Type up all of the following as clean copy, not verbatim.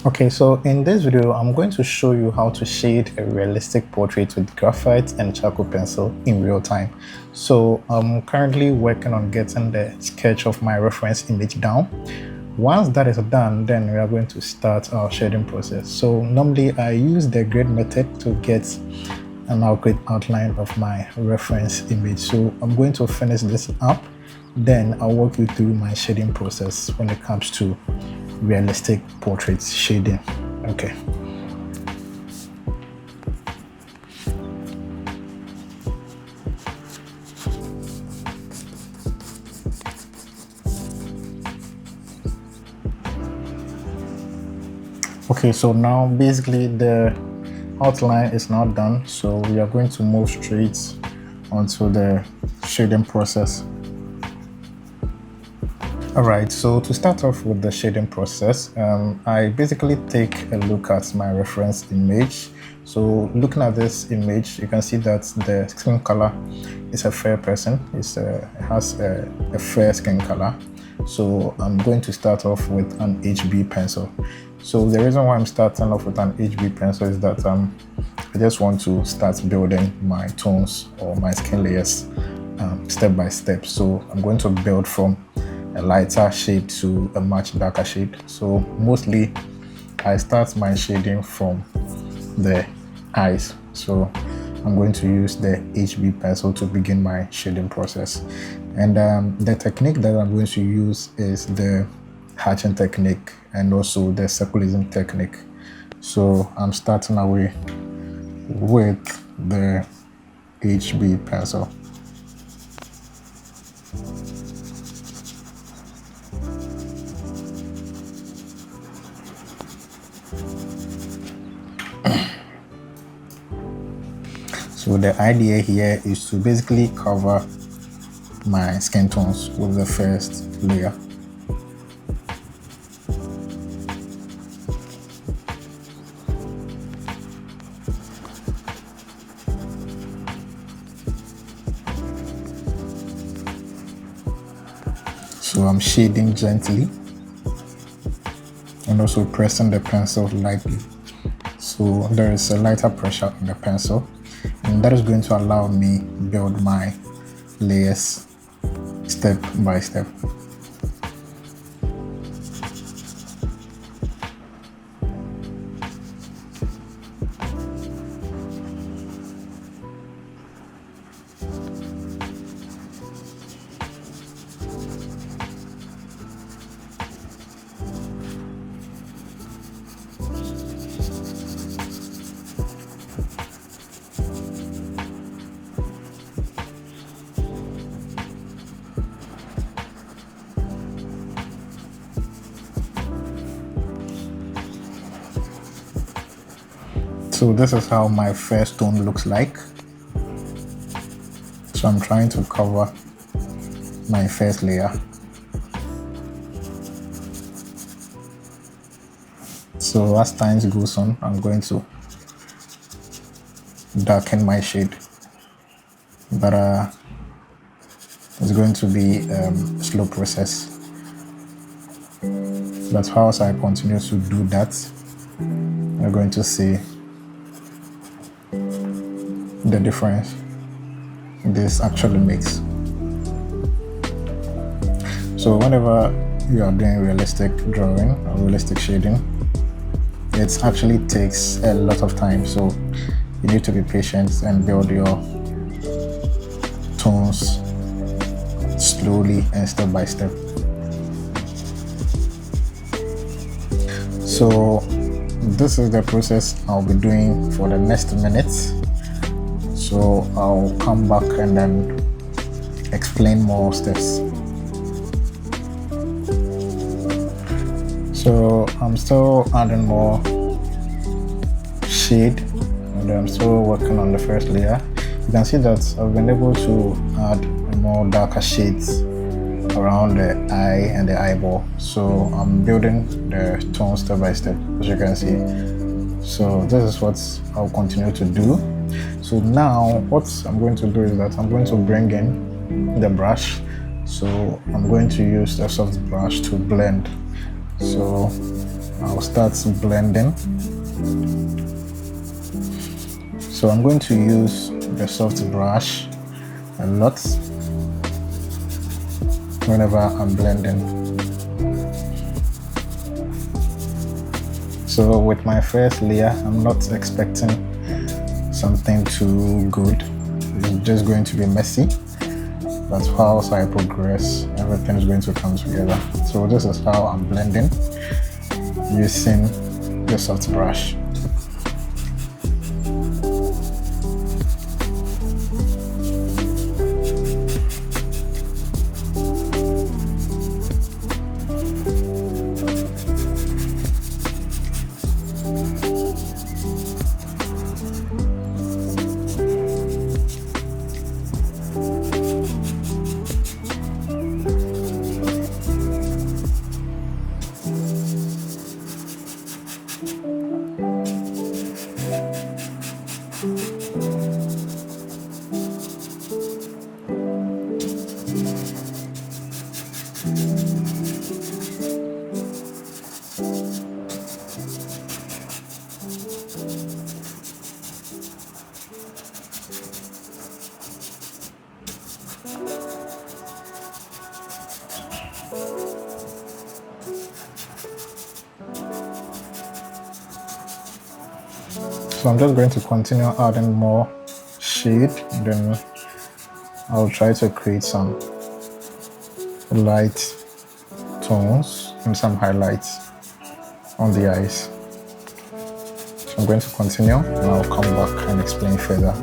Okay, so in this video, I'm going to show you how to shade a realistic portrait with graphite and charcoal pencil in real time. So I'm currently working on getting the sketch of my reference image down. Once that is done, then we are going to start our shading process. So normally I use the grid method to get an outline of my reference image. So I'm going to finish this up, then I'll walk you through my shading process when it comes to realistic portraits shading. Okay. Okay, so now basically the outline is now done, so we are going to move straight onto the shading process. Alright, so to start off with the shading process, I basically take a look at my reference image. So looking at this image, you can see that the skin color is a fair person. It has a fair skin color. So I'm going to start off with an HB pencil. So the reason why I'm starting off with an HB pencil is that I just want to start building my tones or my skin layers step by step. So I'm going to build from a lighter shade to a much darker shade. So mostly I start my shading from the eyes. So I'm going to use the HB pencil to begin my shading process. And the technique that I'm going to use is the hatching technique and also the circularism technique. So I'm starting away with the HB pencil. So the idea here is to basically cover my skin tones with the first layer. So I'm shading gently and also pressing the pencil lightly. So there is a lighter pressure on the pencil, and that is going to allow me build my layers step by step. So this is how my first tone looks like. So I'm trying to cover my first layer. So as time goes on, I'm going to darken my shade. But it's going to be a slow process. But as I continue to do that, you're going to see the difference this actually makes. So whenever you are doing realistic drawing or realistic shading, it actually takes a lot of time. So you need to be patient and build your tones slowly and step by step. So this is the process I'll be doing for the next minute. So I'll come back and then explain more steps. So I'm still adding more shade and I'm still working on the first layer. You can see that I've been able to add more darker shades around the eye and the eyeball. So I'm building the tone step by step, as you can see. So this is what I'll continue to do. So now what I'm going to do is that I'm going to bring in the brush. So I'm going to use a soft brush to blend. So I'll start blending. So I'm going to use the soft brush a lot whenever I'm blending. So with my first layer, I'm not expecting something too good. It's just going to be messy. But as I progress, everything is going to come together. So this is how I'm blending using the soft brush. So I'm just going to continue adding more shade, then I'll try to create some light tones and some highlights on the eyes. So I'm going to continue and I'll come back and explain further.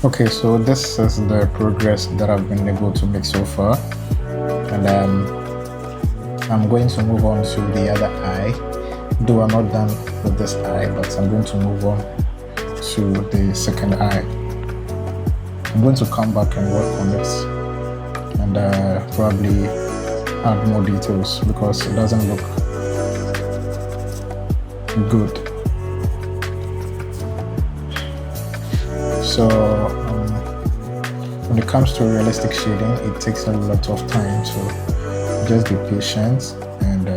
Okay, so this is the progress that I've been able to make so far, and I'm going to move on to the other eye. Though I'm not done with this eye, but I'm going to move on to the second eye. I'm going to come back and work on it and probably add more details because it doesn't look good. So when it comes to realistic shading, it takes a lot of time, so just be patient and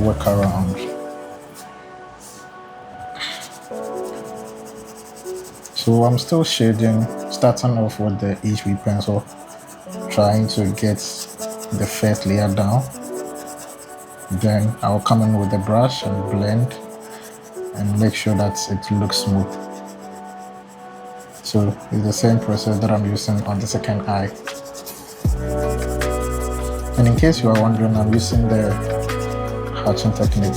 work around. So I'm still shading, starting off with the HB pencil, trying to get the first layer down. Then I'll come in with the brush and blend and make sure that it looks smooth. So it's the same process that I'm using on the second eye. And in case you are wondering, I'm using the hatching technique.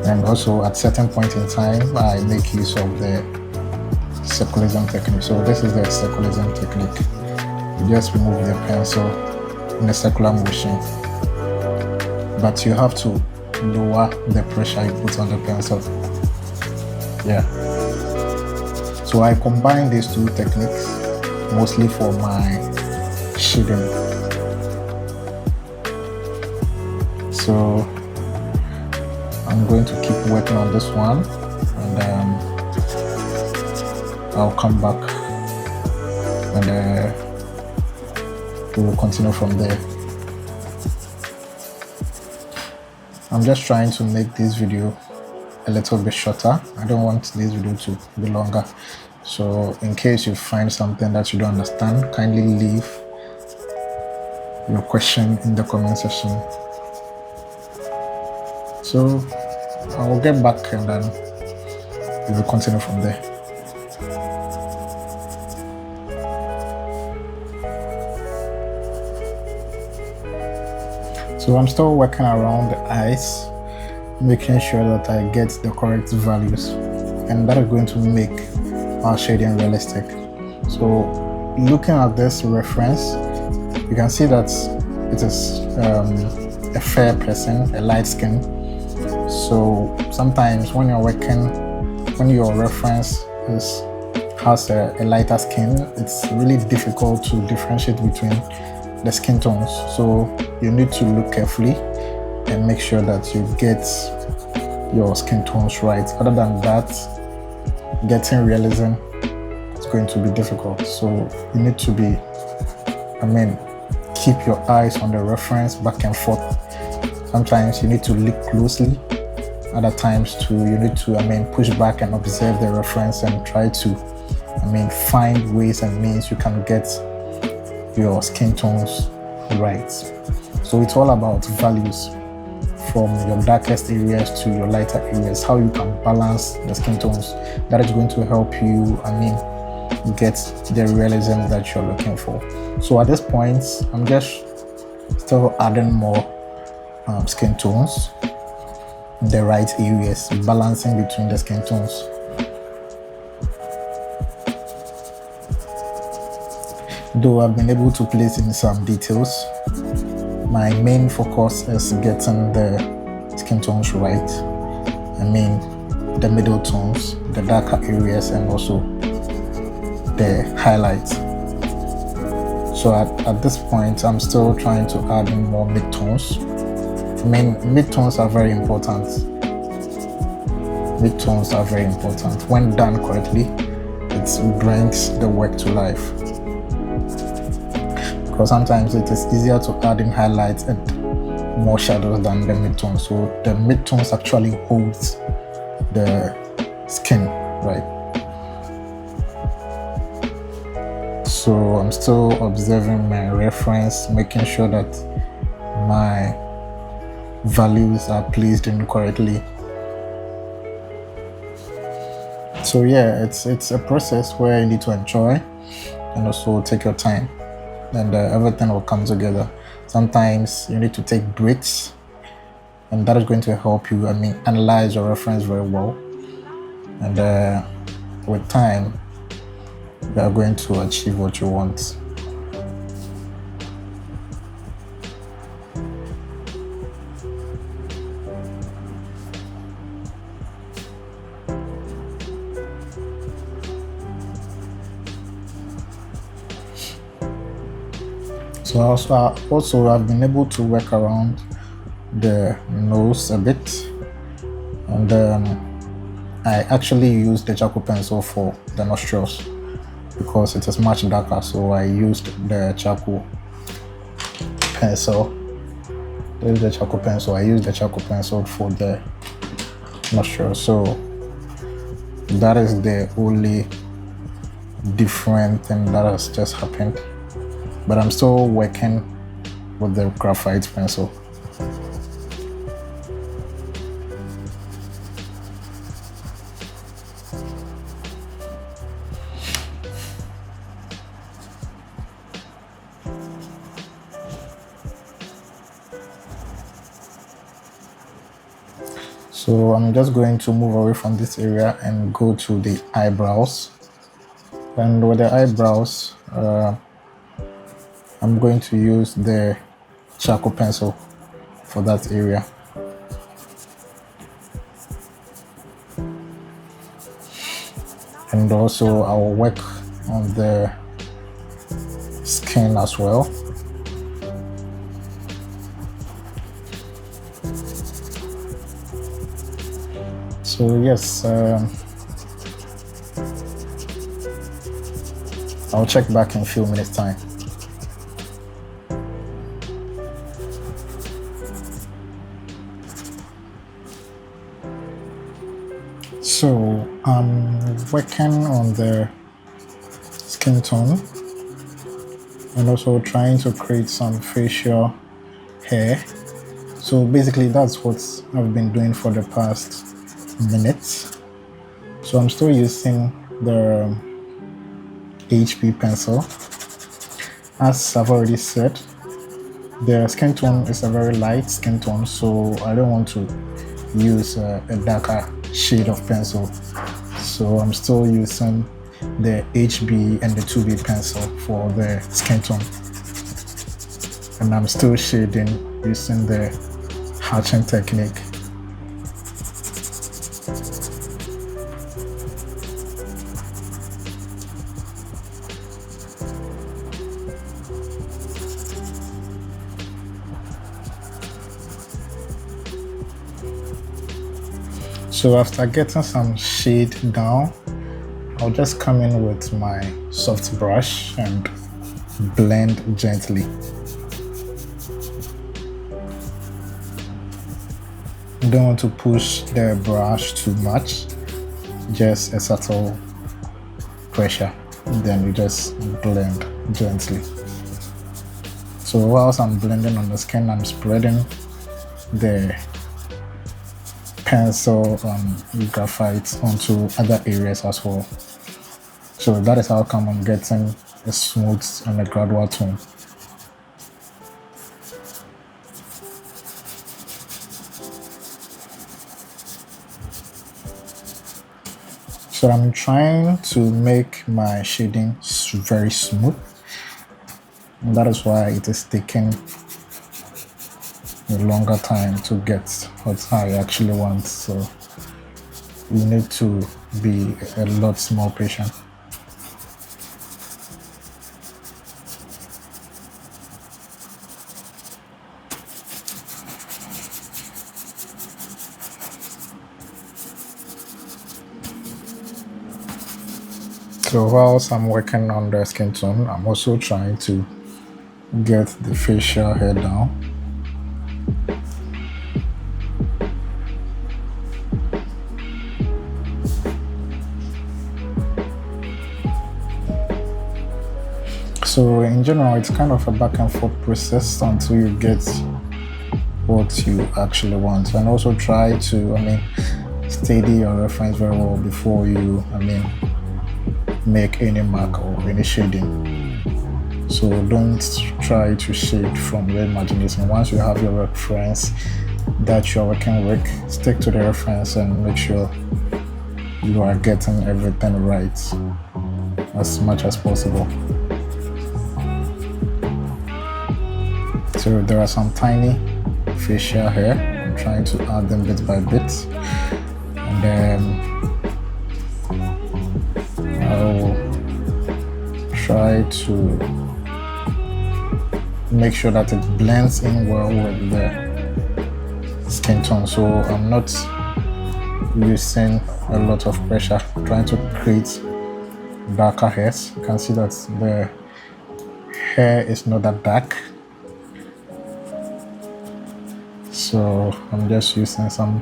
And also at certain point in time, I make use of the circularism technique. So this is the circularism technique. You just remove the pencil in a circular motion, but you have to lower the pressure you put on the pencil. Yeah. So I combine these two techniques mostly for my shading. So I'm going to keep working on this one, and I'll come back and we will continue from there. I'm just trying to make this video a little bit shorter. I don't want this video to be longer. So in case you find something that you don't understand, kindly leave your question in the comment section. So I will get back and then we will continue from there. So I'm still working around the eyes, making sure that I get the correct values, and that is going to make our shading realistic. So looking at this reference, you can see that it is a fair person, a light skin. So sometimes when you're working, when your reference has a lighter skin, it's really difficult to differentiate between the skin tones. So you need to look carefully and make sure that you get your skin tones right. Other than that, getting realism is going to be difficult. So you need to be, keep your eyes on the reference back and forth. Sometimes you need to look closely. Other times too, you need to, push back and observe the reference and try to, find ways and means you can get your skin tones right. So it's all about values from your darkest areas to your lighter areas, how you can balance the skin tones. That is going to help you, get the realism that you're looking for. So at this point, I'm just still adding more skin tones, the right areas, balancing between the skin tones. Though I've been able to place in some details, my main focus is getting the skin tones right. The middle tones, the darker areas, and also the highlights. So at this point, I'm still trying to add in more mid-tones. Mid-tones are very important. Mid-tones are very important. When done correctly, it brings the work to life. Because sometimes it is easier to add in highlights and more shadows than the mid-tones. So the mid-tones actually holds the skin, right? So I'm still observing my reference, making sure that my values are placed in correctly. So yeah, it's a process where you need to enjoy and also take your time, and everything will come together. Sometimes you need to take breaks, and that is going to help you analyze your reference very well, and with time you are going to achieve what you want. So also I've been able to work around the nose a bit, and I actually used the charcoal pencil for the nostrils because it is much darker, so I used the charcoal pencil. This is the charcoal pencil. I used the charcoal pencil for the nostrils. So that is the only different thing that has just happened. But I'm still working with the graphite pencil. So I'm just going to move away from this area and go to the eyebrows. And with the eyebrows, I'm going to use the charcoal pencil for that area. And also I will work on the skin as well. So yes, I'll check back in a few minutes time. So I'm working on the skin tone and also trying to create some facial hair. So basically that's what I've been doing for the past minute. So I'm still using the HP pencil. As I've already said, the skin tone is a very light skin tone, so I don't want to use a darker shade of pencil. So I'm still using the HB and the 2B pencil for the skin tone. And I'm still shading using the hatching technique. So after getting some shade down, I'll just come in with my soft brush and blend gently. You don't want to push the brush too much, just a subtle pressure, and then you just blend gently. So whilst I'm blending on the skin, I'm spreading the pencil graphite onto other areas as well. So that is how come I'm getting a smooth and a gradual tone. So I'm trying to make my shading very smooth. And that is why it is taking a longer time to get what I actually want. So you need to be a lot more patient. So whilst I'm working on the skin tone, I'm also trying to get the facial hair down. So in general, it's kind of a back and forth process until you get what you actually want. And also try to, steady your reference very well before you, make any mark or any shading. So don't try to shade from your imagination. Once you have your reference that you're working with, stick to the reference and make sure you are getting everything right as much as possible. So there are some tiny facial hair. I'm trying to add them bit by bit. And then I'll try to make sure that it blends in well with the skin tone. So I'm not using a lot of pressure, trying to create darker hairs. You can see that the hair is not that dark. So I'm just using some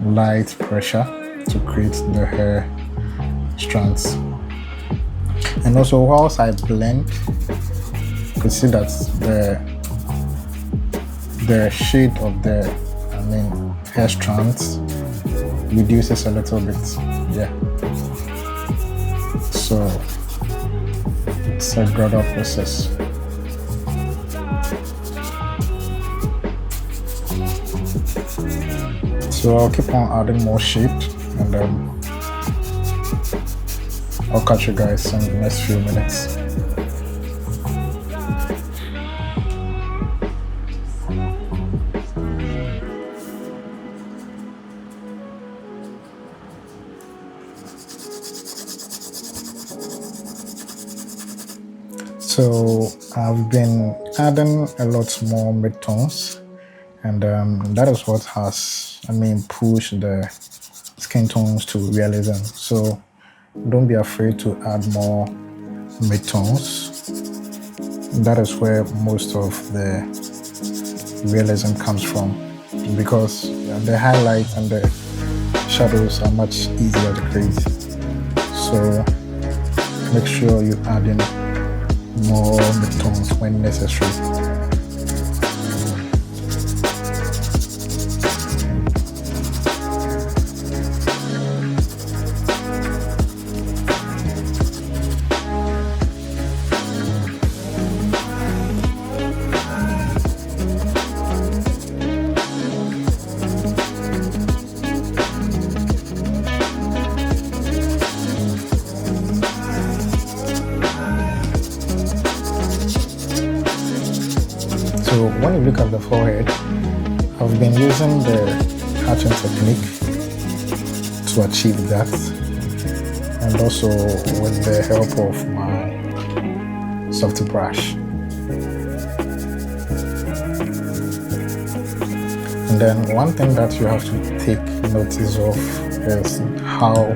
light pressure to create the hair strands. And also whilst I blend, you can see that the shade of the hair strands reduces a little bit. Yeah. So it's a gradual process. So I'll keep on adding more shade, and I'll catch you guys in the next few minutes. So I've been adding a lot more midtones, and that is what has pushed the skin tones to realism. So don't be afraid to add more midtones. That is where most of the realism comes from, because the highlights and the shadows are much easier to create. So make sure you add in more midtones when necessary. So when you look at the forehead, I've been using the hatching technique to achieve that, and also with the help of my soft brush. And then one thing that you have to take notice of is how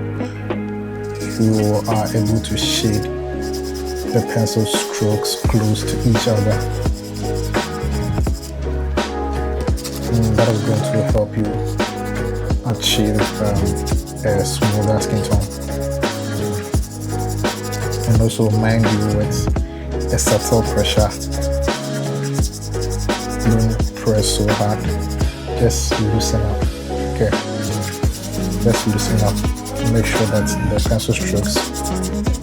you are able to shade the pencil strokes close to each other. That is going to help you achieve a smoother skin tone. And also mind you with a subtle pressure. Don't press so hard, just loosen up. Okay, just loosen up. Make sure that the pencil strokes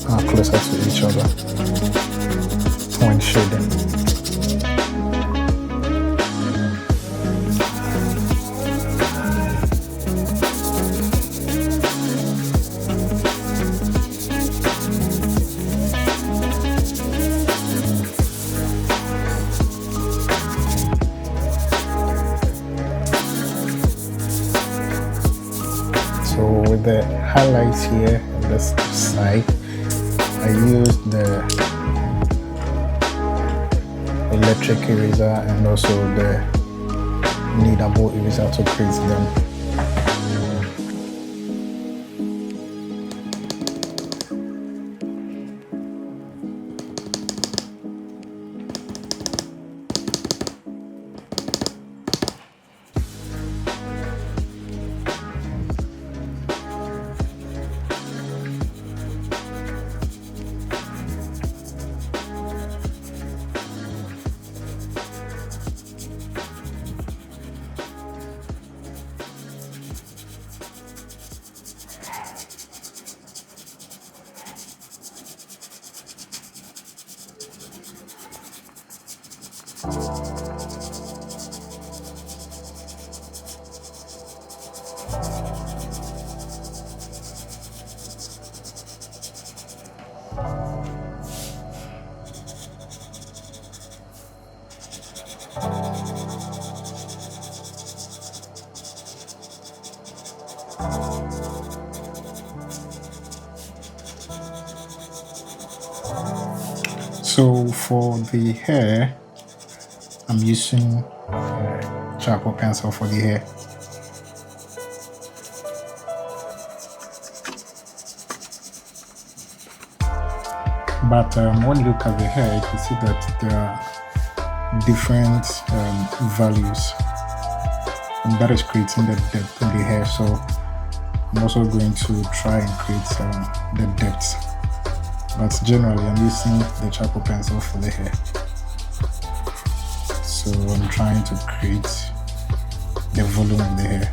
are closer to each other when shading. So with the highlights here on this side, I used the electric eraser and also the kneadable eraser to create them. So for the hair, I'm using charcoal pencil for the hair. But when you look at the hair, you can see that there are different values, and that is creating the depth in the hair. So I'm also going to try and create the depth. But generally, I'm using the charcoal pencil for the hair. So I'm trying to create the volume of the hair.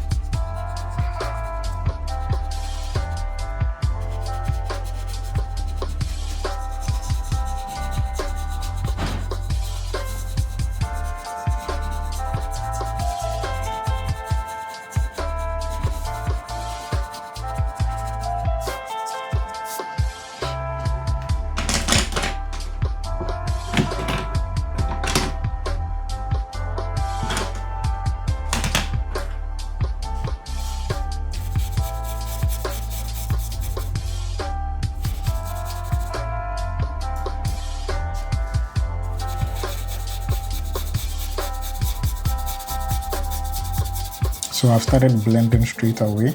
So I've started blending straight away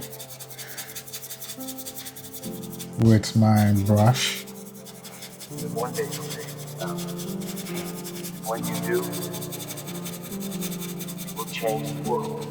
with my brush. One day you'll see. When you do, you will change the world.